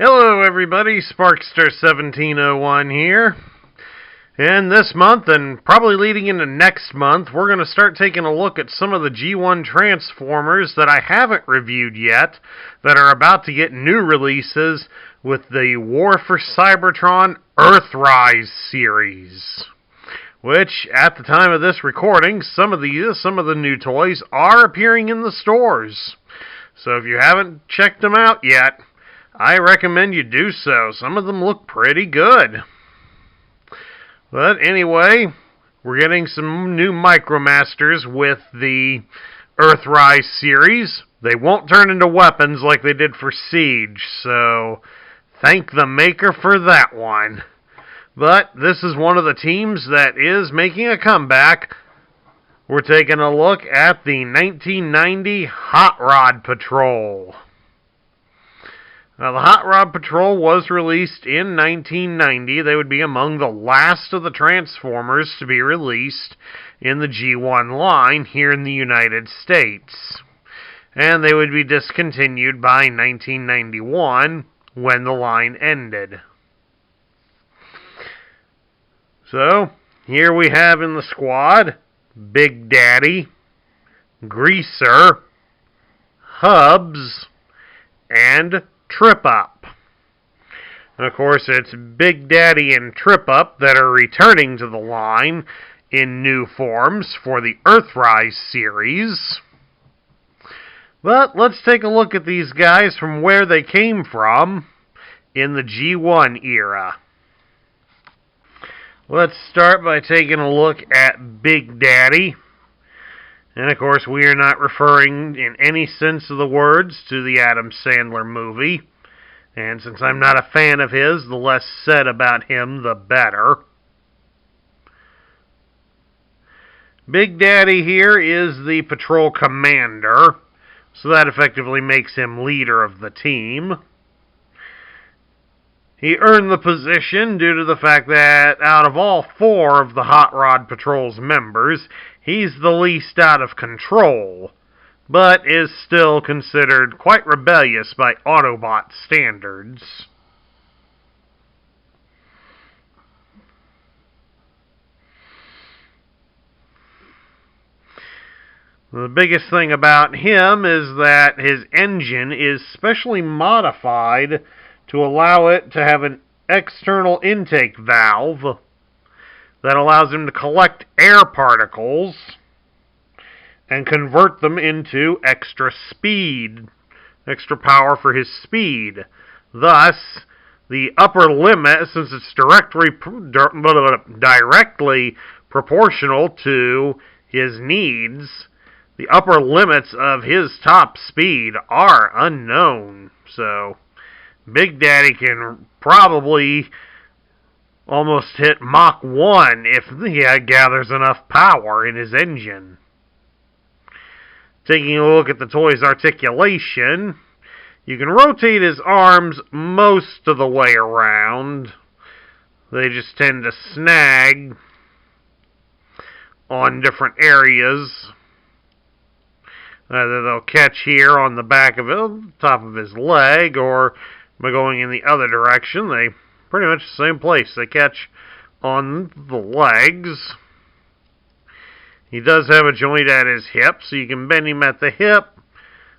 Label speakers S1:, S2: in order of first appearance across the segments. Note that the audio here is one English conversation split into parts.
S1: Hello everybody, Sparkster1701 here. And this month, and probably leading into next month, we're going to start taking a look at some of the G1 Transformers that I haven't reviewed yet, that are about to get new releases with the War for Cybertron Earthrise series. Which, at the time of this recording, some of the new toys are appearing in the stores. So if you haven't checked them out yet, I recommend you do so. Some of them look pretty good. But anyway, we're getting some new Micromasters with the Earthrise series. They won't turn into weapons like they did for Siege, so thank the maker for that one. But this is one of the teams that is making a comeback. We're taking a look at the 1990 Hot Rod Patrol. Now, the Hot Rod Patrol was released in 1990. They would be among the last of the Transformers to be released in the G1 line here in the United States. And they would be discontinued by 1991 when the line ended. So, here we have in the squad Big Daddy, Greaser, Hubs, and Trip Up. And of course, it's Big Daddy and Trip Up that are returning to the line in new forms for the Earthrise series. But let's take a look at these guys from where they came from in the G1 era. Let's start by taking a look at Big Daddy. And of course, we are not referring in any sense of the words to the Adam Sandler movie. And since I'm not a fan of his, the less said about him, the better. Big Daddy here is the patrol commander, so that effectively makes him leader of the team. He earned the position due to the fact that out of all four of the Hot Rod Patrol's members, he's the least out of control, but is still considered quite rebellious by Autobot standards. The biggest thing about him is that his engine is specially modified to allow it to have an external intake valve that allows him to collect air particles and convert them into extra speed, extra power for his speed. Thus, the upper limit, since it's directly proportional to his needs, the upper limits of his top speed are unknown. So, Big Daddy can probably almost hit Mach 1 if he gathers enough power in his engine. Taking a look at the toy's articulation, you can rotate his arms most of the way around. They just tend to snag on different areas. Either they'll catch here on the back of it, top of his leg, or by going in the other direction, they pretty much the same place. They catch on the legs. He does have a joint at his hip, so you can bend him at the hip,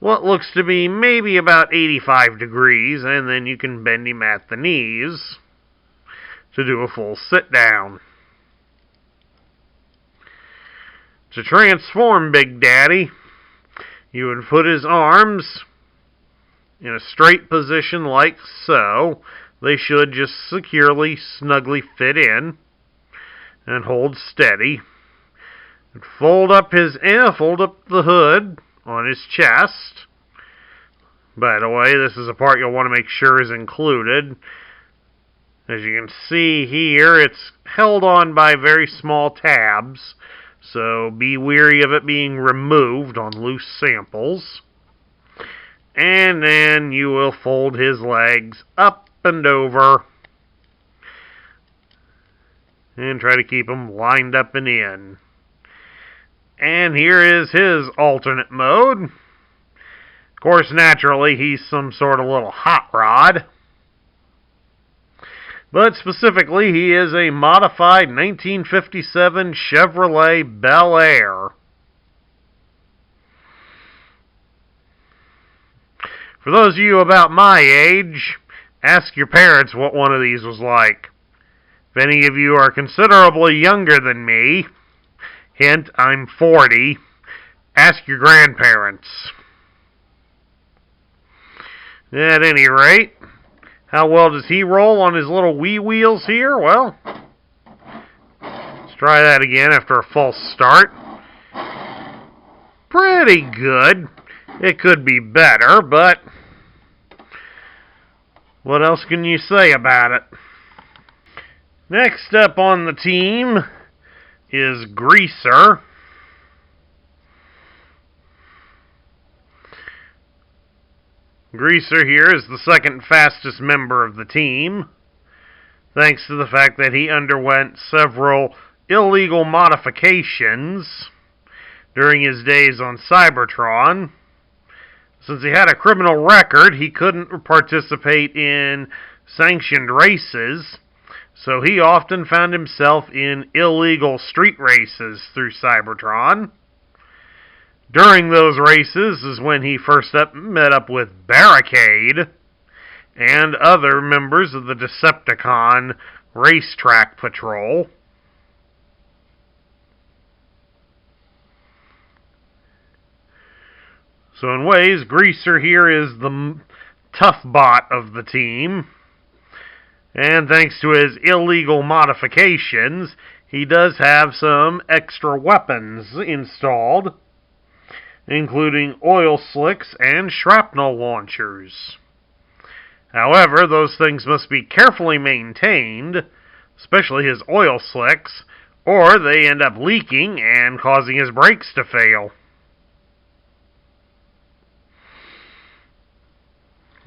S1: what looks to be maybe about 85 degrees, and then you can bend him at the knees to do a full sit-down. To transform Big Daddy, you would put his arms in a straight position like so. They should just securely, snugly fit in and hold steady. And fold up the hood on his chest. By the way, this is a part you'll want to make sure is included. As you can see here, it's held on by very small tabs, so be wary of it being removed on loose samples. And then you will fold his legs up and over and try to keep them lined up and in. And here is his alternate mode. Of course, naturally, he's some sort of little hot rod. But specifically, he is a modified 1957 Chevrolet Bel Air. For those of you about my age, ask your parents what one of these was like. If any of you are considerably younger than me, hint, I'm 40, ask your grandparents. At any rate, how well does he roll on his little wee wheels here? Well, let's try that again after a false start. Pretty good. It could be better, but what else can you say about it? Next up on the team is Greaser. Greaser here is the second fastest member of the team, thanks to the fact that he underwent several illegal modifications during his days on Cybertron. Since he had a criminal record, he couldn't participate in sanctioned races, so he often found himself in illegal street races through Cybertron. During those races is when he first met up with Barricade and other members of the Decepticon Racetrack Patrol. So in ways, Greaser here is the tough bot of the team. And thanks to his illegal modifications, he does have some extra weapons installed, including oil slicks and shrapnel launchers. However, those things must be carefully maintained, especially his oil slicks, or they end up leaking and causing his brakes to fail.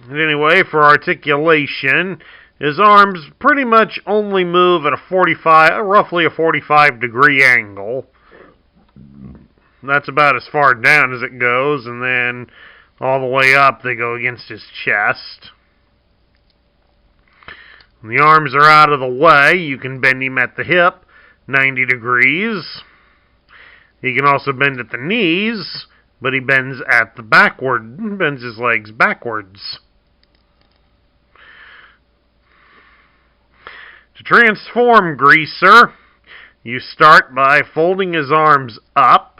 S1: Anyway, for articulation, his arms pretty much only move at roughly a 45 degree angle. That's about as far down as it goes, and then all the way up they go against his chest. When the arms are out of the way, you can bend him at the hip 90 degrees. He can also bend at the knees, but he bends his legs backwards. To transform Greaser, you start by folding his arms up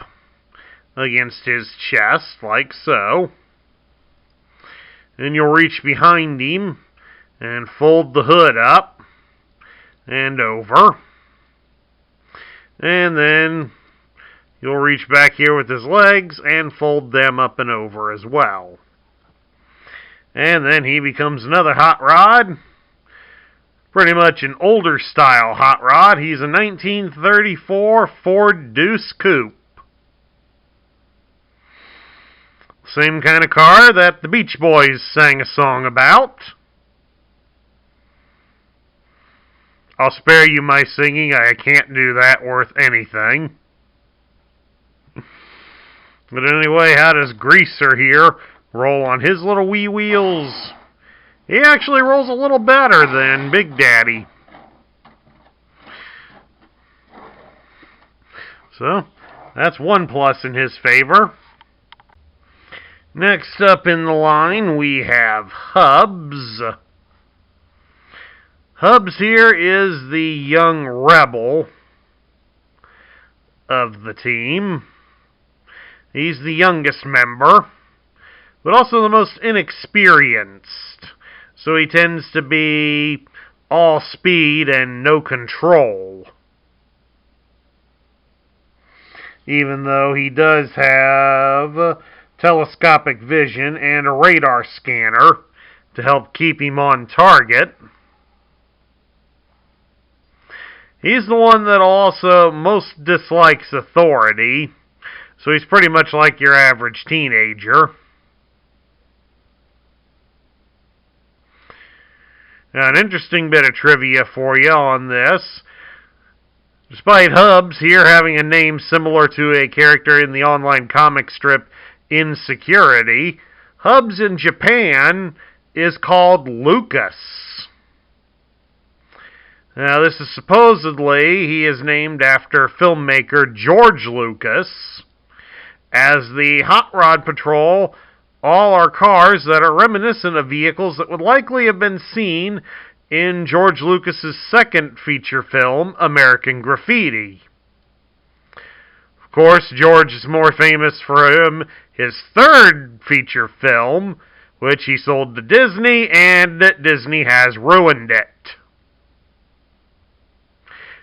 S1: against his chest, like so. Then you'll reach behind him and fold the hood up and over. And then you'll reach back here with his legs and fold them up and over as well. And then he becomes another hot rod. Pretty much an older style hot rod. He's a 1934 Ford Deuce Coupe. Same kind of car that the Beach Boys sang a song about. I'll spare you my singing. I can't do that worth anything. But anyway, how does Greaser here roll on his little wee wheels? He actually rolls a little better than Big Daddy. So, that's one plus in his favor. Next up in the line, we have Hubs. Hubs here is the young rebel of the team. He's the youngest member, but also the most inexperienced. So he tends to be all speed and no control. Even though he does have telescopic vision and a radar scanner to help keep him on target. He's the one that also most dislikes authority, so he's pretty much like your average teenager. Now, an interesting bit of trivia for you on this. Despite Hubs here having a name similar to a character in the online comic strip Insecurity, Hubs in Japan is called Lucas. Now, this is supposedly, he is named after filmmaker George Lucas. As the Hot Rod Patrol, all are cars that are reminiscent of vehicles that would likely have been seen in George Lucas's second feature film, American Graffiti. Of course, George is more famous for his third feature film, which he sold to Disney, and Disney has ruined it.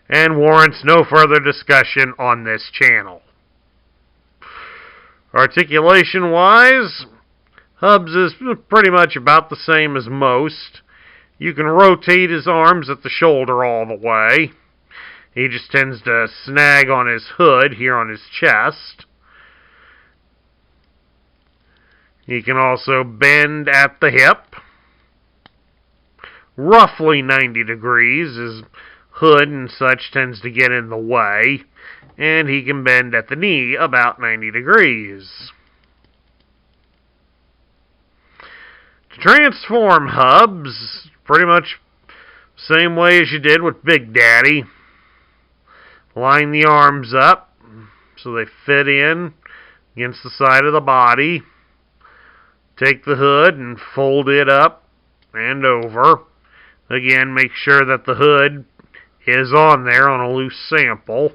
S1: And warrants no further discussion on this channel. Articulation-wise, Hubs is pretty much about the same as most. You can rotate his arms at the shoulder all the way. He just tends to snag on his hood here on his chest. He can also bend at the hip, roughly 90 degrees. His hood and such tends to get in the way. And he can bend at the knee about 90 degrees. To transform Hubs, pretty much same way as you did with Big Daddy. Line the arms up so they fit in against the side of the body. Take the hood and fold it up and over. Again, make sure that the hood is on there on a loose sample.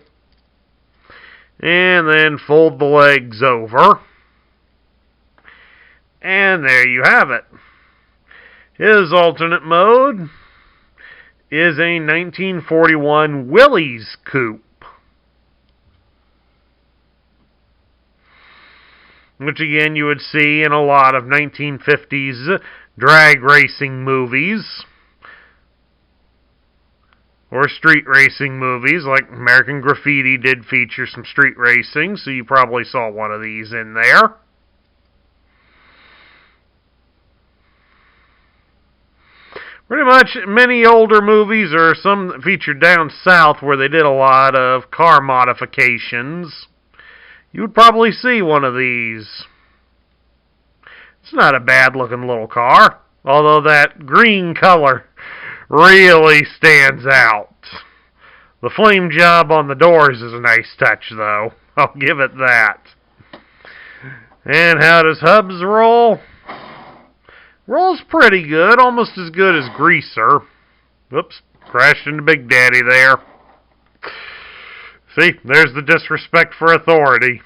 S1: And then fold the legs over. And there you have it. His alternate mode is a 1941 Willys coupe, which again you would see in a lot of 1950s drag racing movies or street racing movies. Like American Graffiti did feature some street racing, so you probably saw one of these in there. Pretty much many older movies, or some that featured down south where they did a lot of car modifications, you would probably see one of these. It's not a bad looking little car, although that green color really stands out. The flame job on the doors is a nice touch, though. I'll give it that. And how does Hubs roll? Rolls pretty good, almost as good as Greaser. Oops, crashed into Big Daddy there. See, there's the disrespect for authority.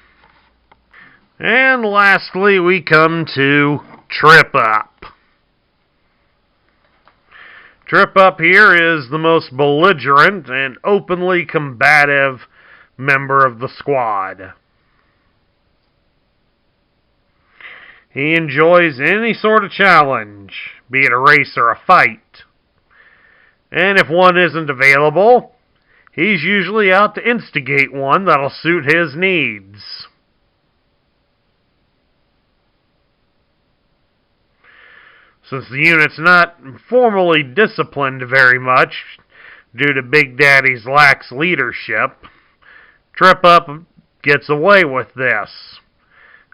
S1: And lastly, we come to Trip Up. Trip Up here is the most belligerent and openly combative member of the squad. He enjoys any sort of challenge, be it a race or a fight. And if one isn't available, he's usually out to instigate one that'll suit his needs. Since the unit's not formally disciplined very much due to Big Daddy's lax leadership, Trip Up gets away with this.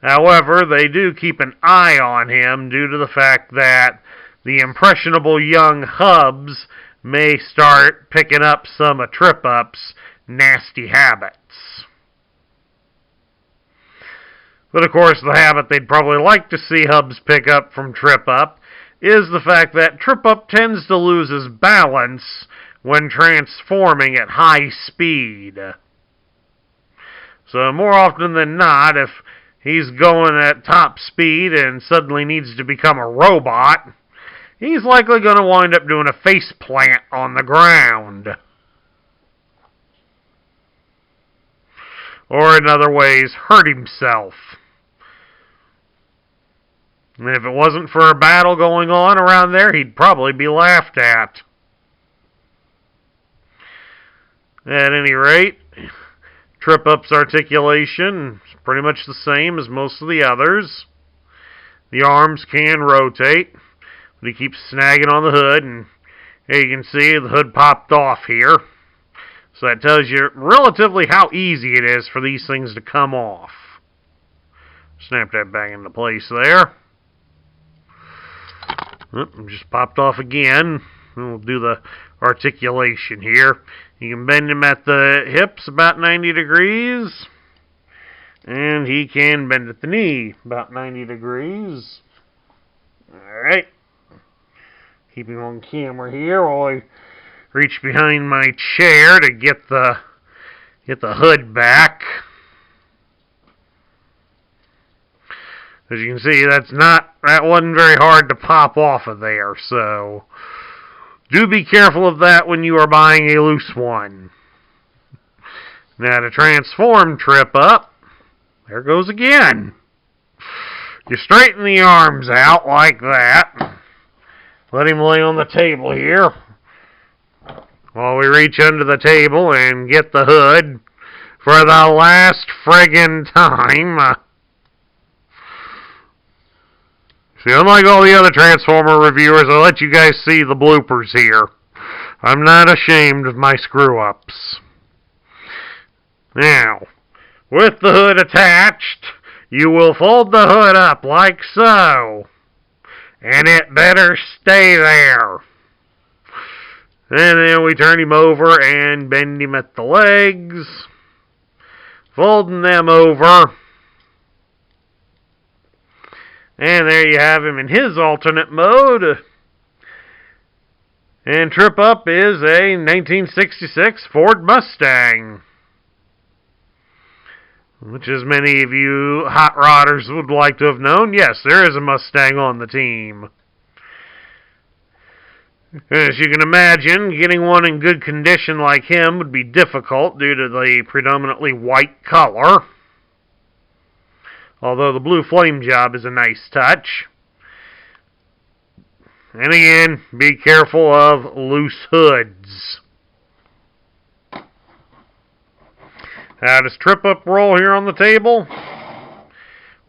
S1: However, they do keep an eye on him due to the fact that the impressionable young Hubs may start picking up some of Trip Up's nasty habits. But of course, the habit they'd probably like to see Hubs pick up from Trip Up is the fact that Trip Up tends to lose his balance when transforming at high speed. So more often than not, if he's going at top speed and suddenly needs to become a robot, he's likely going to wind up doing a face plant on the ground. Or in other ways, hurt himself. And if it wasn't for a battle going on around there, he'd probably be laughed at. At any rate, Trip Up's articulation is pretty much the same as most of the others. The arms can rotate, but he keeps snagging on the hood, and here you can see the hood popped off here. So that tells you relatively how easy it is for these things to come off. Snap that back into place there. Just popped off again. We'll do the articulation here. You can bend him at the hips about 90 degrees. And he can bend at the knee about 90 degrees. Alright. Keep him on camera here while I reach behind my chair to get the hood back. As you can see, that wasn't very hard to pop off of there, so do be careful of that when you are buying a loose one. Now to transform Trip Up, there goes again. You straighten the arms out like that. Let him lay on the table here while we reach under the table and get the hood for the last friggin' time. See, unlike all the other Transformer reviewers, I let you guys see the bloopers here. I'm not ashamed of my screw-ups. Now, with the hood attached, you will fold the hood up like so. And it better stay there. And then we turn him over and bend him at the legs. Folding them over. And there you have him in his alternate mode. And Trip Up is a 1966 Ford Mustang. Which, as many of you hot rodders would like to have known, yes, there is a Mustang on the team. As you can imagine, getting one in good condition like him would be difficult due to the predominantly white color. Although the blue flame job is a nice touch. And again, be careful of loose hoods. How does Trip Up roll here on the table?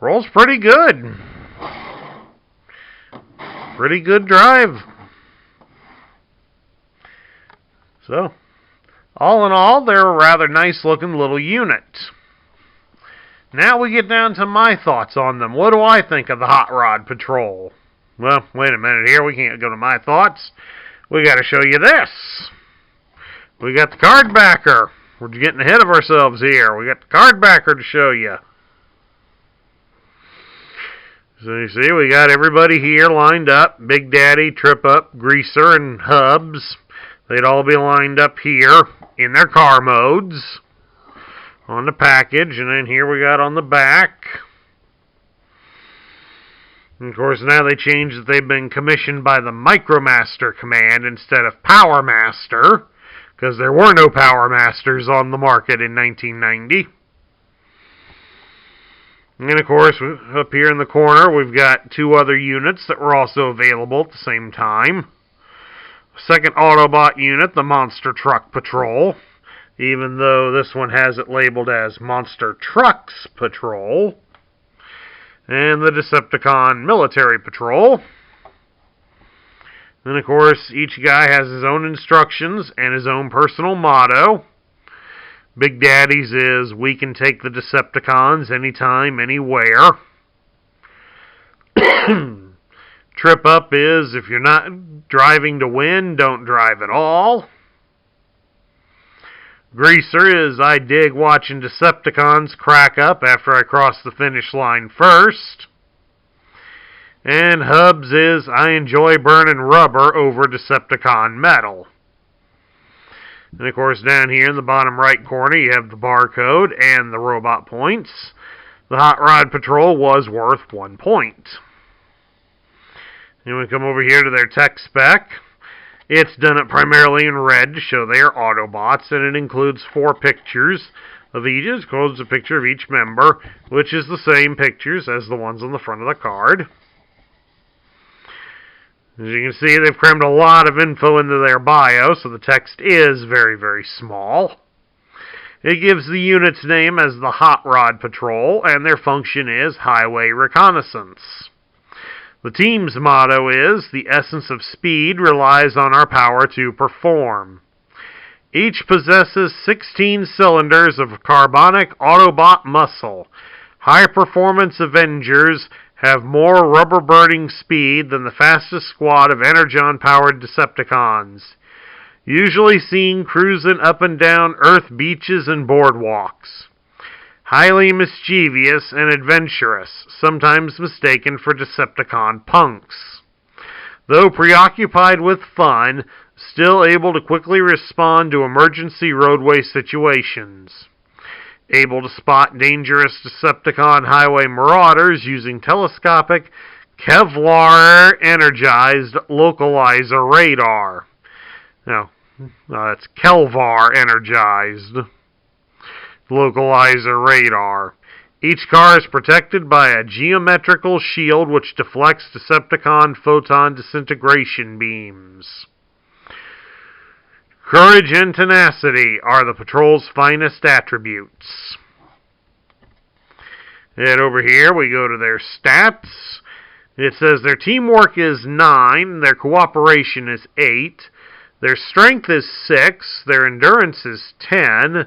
S1: Rolls pretty good. Pretty good drive. So, all in all, they're a rather nice looking little unit. Now we get down to my thoughts on them. What do I think of the Hot Rod Patrol? Well, wait a minute here. We can't go to my thoughts. We got to show you this. We got the card backer. We're getting ahead of ourselves here. We got the card backer to show you. So you see, we got everybody here lined up. Big Daddy, Trip Up, Greaser, and Hubs. They'd all be lined up here in their car modes on the package. And then here we got on the back. And of course, now they changed that they've been commissioned by the Micromaster command instead of Power Master, because there were no Power Masters on the market in 1990. And of course, up here in the corner, we've got two other units that were also available at the same time. Second Autobot unit, the Monster Truck Patrol, even though this one has it labeled as Monster Trucks Patrol. And the Decepticon Military Patrol. And of course, each guy has his own instructions and his own personal motto. Big Daddy's is, we can take the Decepticons anytime, anywhere. Trip Up is, if you're not driving to win, don't drive at all. Greaser is, I dig watching Decepticons crack up after I cross the finish line first. And Hubs is, I enjoy burning rubber over Decepticon metal. And of course, down here in the bottom right corner, you have the barcode and the robot points. The Hot Rod Patrol was worth 1 point. And we come over here to their tech spec. It's done it primarily in red to show they are Autobots, and it includes 4 pictures of each. It includes a picture of each member, which is the same pictures as the ones on the front of the card. As you can see, they've crammed a lot of info into their bio, so the text is very, very small. It gives the unit's name as the Hot Rod Patrol, and their function is Highway Reconnaissance. The team's motto is, the essence of speed relies on our power to perform. Each possesses 16 cylinders of carbonic Autobot muscle. High-performance Avengers have more rubber-burning speed than the fastest squad of Energon-powered Decepticons, usually seen cruising up and down Earth beaches and boardwalks. Highly mischievous and adventurous, sometimes mistaken for Decepticon punks. Though preoccupied with fun, still able to quickly respond to emergency roadway situations. Able to spot dangerous Decepticon highway marauders using telescopic, Kevlar-energized localizer radar. No, that's Kelvar-energized localizer radar. Each car is protected by a geometrical shield which deflects Decepticon photon disintegration beams. Courage and tenacity are the patrol's finest attributes. And over here we go to their stats. It says their teamwork is 9, their cooperation is 8, their strength is 6, their endurance is 10,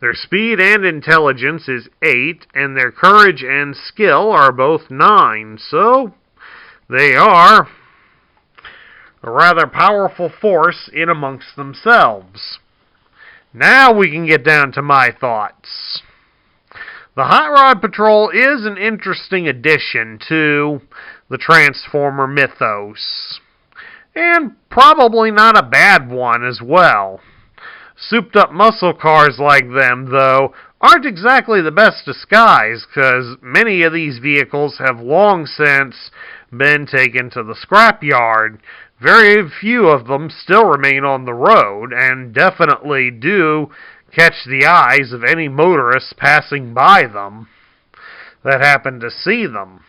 S1: their speed and intelligence is 8, and their courage and skill are both 9. So, they are a rather powerful force in amongst themselves. Now we can get down to my thoughts. The Hot Rod Patrol is an interesting addition to the Transformer mythos, and probably not a bad one as well. Souped-up muscle cars like them, though, aren't exactly the best disguise, because many of these vehicles have long since been taken to the scrapyard. Very few of them still remain on the road, and definitely do catch the eyes of any motorists passing by them that happen to see them.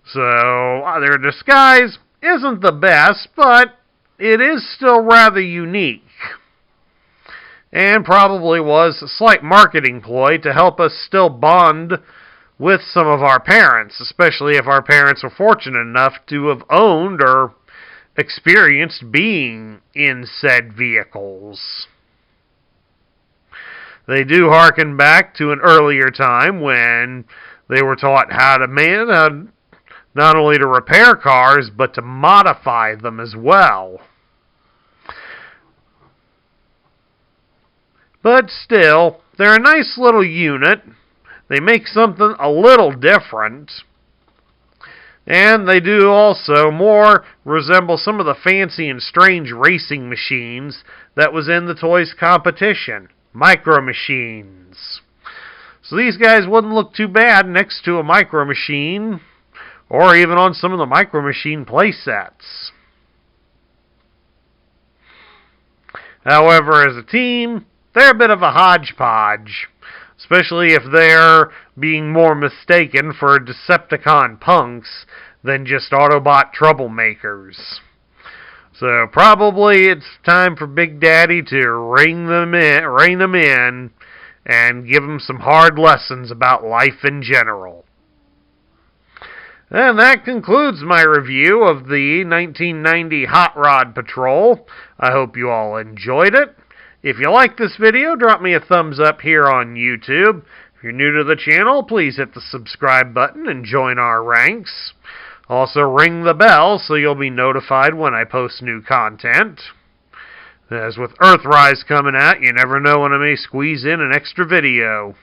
S1: So, their disguise isn't the best, but it is still rather unique, and probably was a slight marketing ploy to help us still bond with some of our parents, especially if our parents were fortunate enough to have owned or experienced being in said vehicles. They do harken back to an earlier time when they were taught how to not only to repair cars, but to modify them as well. But still, they're a nice little unit. They make something a little different. And they do also more resemble some of the fancy and strange racing machines that was in the Toys competition. Micro Machines. So these guys wouldn't look too bad next to a Micro Machine, or even on some of the Micro Machine playsets. However, as a team, they're a bit of a hodgepodge, especially if they're being more mistaken for Decepticon punks than just Autobot troublemakers. So probably it's time for Big Daddy to rein them in, and give them some hard lessons about life in general. And that concludes my review of the 1990 Hot Rod Patrol. I hope you all enjoyed it. If you like this video, drop me a thumbs up here on YouTube. If you're new to the channel, please hit the subscribe button and join our ranks. Also ring the bell so you'll be notified when I post new content. As with Earthrise coming out, you never know when I may squeeze in an extra video.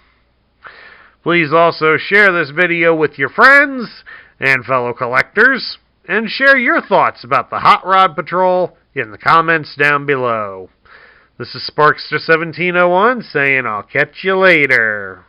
S1: Please also share this video with your friends and fellow collectors, and share your thoughts about the Hot Rod Patrol in the comments down below. This is Sparkster1701 saying I'll catch you later.